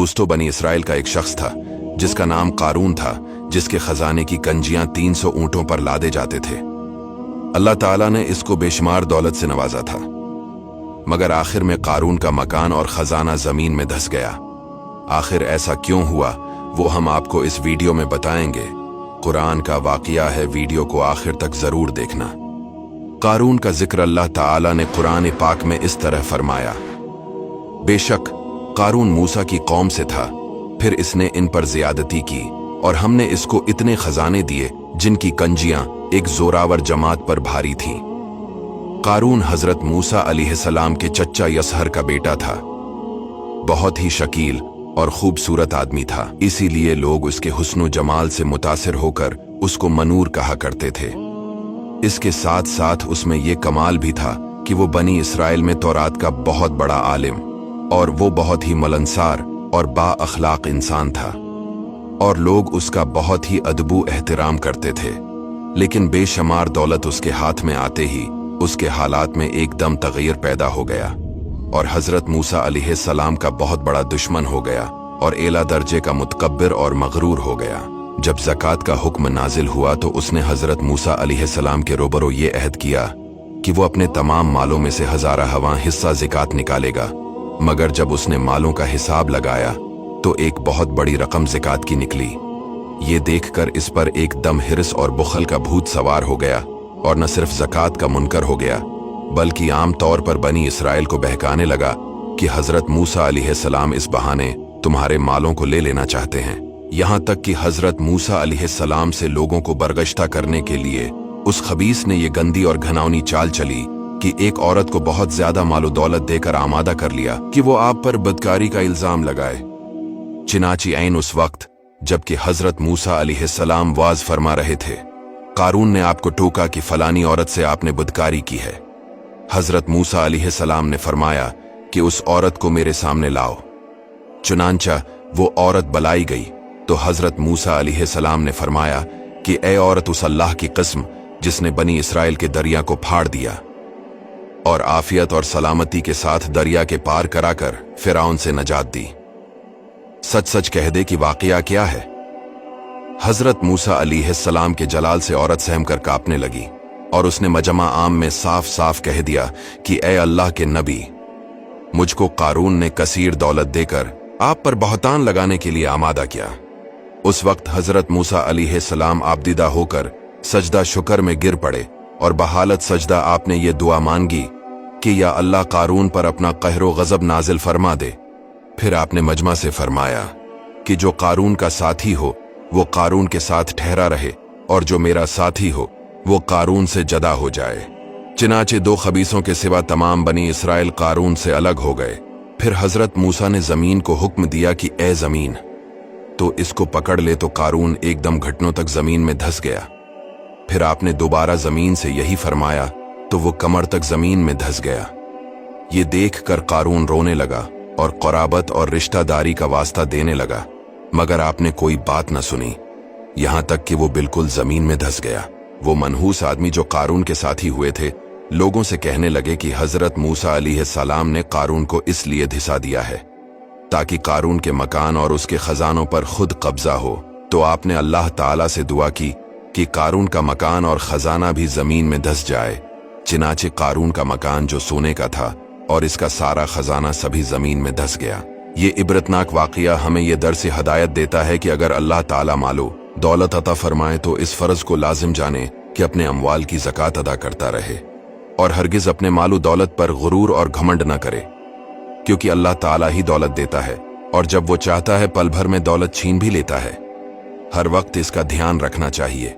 दोस्तों, बनी इसराइल का एक शख्स था जिसका नाम कारून था, जिसके खजाने की कंजियां 300 ऊंटों पर लादे जाते थे। अल्लाह ताला ने इसको बेशुमार दौलत से नवाजा था, मगर आखिर में कारून का मकान और खजाना जमीन में धंस गया। आखिर ऐसा क्यों हुआ, वो हम आपको इस वीडियो में बताएंगे। कुरान का वाकया है, वीडियो को आखिर तक जरूर देखना। कारून का जिक्र अल्लाह ताला ने कुरान पाक में इस तरह फरमाया, बेशक कारून मूसा की कौम से था, फिर इसने इन पर ज्यादती की और हमने इसको इतने खजाने दिए जिनकी कंजियां एक जोरावर जमात पर भारी थीं। कारून हजरत मूसा अलैहिस्सलाम के चच्चा यसहर का बेटा था। बहुत ही शकील और खूबसूरत आदमी था, इसीलिए लोग उसके हुस्न जमाल से मुतासिर होकर उसको मनूर कहा करते थे। इसके साथ साथ उसमें यह कमाल भी था कि वो बनी इसराइल में तौरात का बहुत बड़ा आलिम और वो बहुत ही मिलनसार और बा-अखलाक इंसान था, और लोग उसका बहुत ही अदबू एहतराम करते थे। लेकिन बेशुमार दौलत उसके हाथ में आते ही उसके हालात में एकदम तगय्युर पैदा हो गया और हजरत मूसा अलैहिस्सलाम का बहुत बड़ा दुश्मन हो गया और एला दर्जे का मुतकब्बिर और मगरूर हो गया। जब ज़कात का हुक्म नाजिल हुआ तो उसने हजरत मूसा अलैहिस्सलाम के रोबरो ये अहद किया कि वो अपने तमाम मालों में से 1000वां हिस्सा ज़कात निकालेगा, मगर जब उसने मालों का हिसाब लगाया तो एक बहुत बड़ी रकम ज़कात की निकली। ये देखकर इस पर एकदम हिर्स और बुखल का भूत सवार हो गया और न सिर्फ ज़कात का मुनकर हो गया, बल्कि आम तौर पर बनी इसराइल को बहकाने लगा कि हजरत मूसा अलैहिस्सलाम इस बहाने तुम्हारे मालों को ले लेना चाहते हैं। यहाँ तक कि हजरत मूसा अलैहिस्सलाम से लोगों को बरगश्ता करने के लिए उस खबीस ने यह गंदी और घिनौनी चाल चली कि एक औरत को बहुत ज्यादा मालो दौलत देकर आमादा कर लिया कि वो आप पर बदकारी का इल्जाम लगाए। चिनाची ऐन उस वक्त जबकि हजरत मूसा अलैहिस्सलाम वाज फरमा रहे थे, कारून ने आपको टोका कि फलानी औरत से आपने बदकारी की है। हजरत मूसा अलैहिस्सलाम ने फरमाया कि उस औरत को मेरे सामने लाओ। चुनांचा वो औरत बुलाई गई तो हजरत मूसा अलैहिस्सलाम ने फरमाया कि ए औरत, उस अल्लाह की कसम जिसने बनी इसराइल के दरिया को फाड़ दिया और आफियत और सलामती के साथ दरिया के पार कराकर फिरौन से नजात दी, सच सच कह दे कि वाकया क्या है। हजरत मूसा अलैहिस्सलाम के जलाल से औरत सहम कर कांपने लगी और उसने मजमा आम में साफ साफ कह दिया कि ए अल्लाह के नबी, मुझको कारून ने कसीर दौलत देकर आप पर बहतान लगाने के लिए आमादा किया। उस वक्त हजरत मूसा अलैहिस्सलाम आबदीदा होकर सजदा शुक्र में गिर पड़े और बहालत सजदा आपने ये दुआ मांगी कि या अल्लाह कारून पर अपना कहरो गजब नाजिल फरमा दे। फिर आपने मजमा से फरमाया कि जो कारून का साथी हो वो कारून के साथ ठहरा रहे और जो मेरा साथी हो वो कारून से जदा हो जाए। चिनाचे 2 खबीसों के सिवा तमाम बनी इसराइल कारून से अलग हो गए। फिर हजरत मूसा ने जमीन को हुक्म दिया कि ए जमीन, तो इसको पकड़ ले, तो कारून एकदम घुटनों तक जमीन में धंस गया। फिर आपने दोबारा जमीन से यही फरमाया तो वो कमर तक जमीन में धंस गया। ये देखकर कारून रोने लगा और क़राबत और रिश्तादारी का वास्ता देने लगा, मगर आपने कोई बात न सुनी, यहां तक कि वो बिल्कुल जमीन में धंस गया। वो मनहूस आदमी जो कारून के साथी हुए थे लोगों से कहने लगे कि हजरत मूसा अलैहिस्सलाम ने कारून को इसलिए धिसा दिया है ताकि कारून के मकान और उसके खजानों पर खुद कब्जा हो। तो आपने अल्लाह ताला से दुआ की कि कारून का मकान और खजाना भी जमीन में धंस जाए। चिनाचे कारून का मकान जो सोने का था और इसका सारा खजाना सभी जमीन में धंस गया। ये इबरतनाक वाकया हमें ये दर्स हिदायत देता है कि अगर अल्लाह ताला मालो दौलत अता फरमाए तो इस फर्ज को लाजिम जाने कि अपने अमवाल की ज़कात अदा करता रहे और हरगिज अपने मालो दौलत पर गुरूर और घमंड न करे, क्योंकि अल्लाह ताला ही दौलत देता है और जब वो चाहता है पल भर में दौलत छीन भी लेता है। हर वक्त इसका ध्यान रखना चाहिए।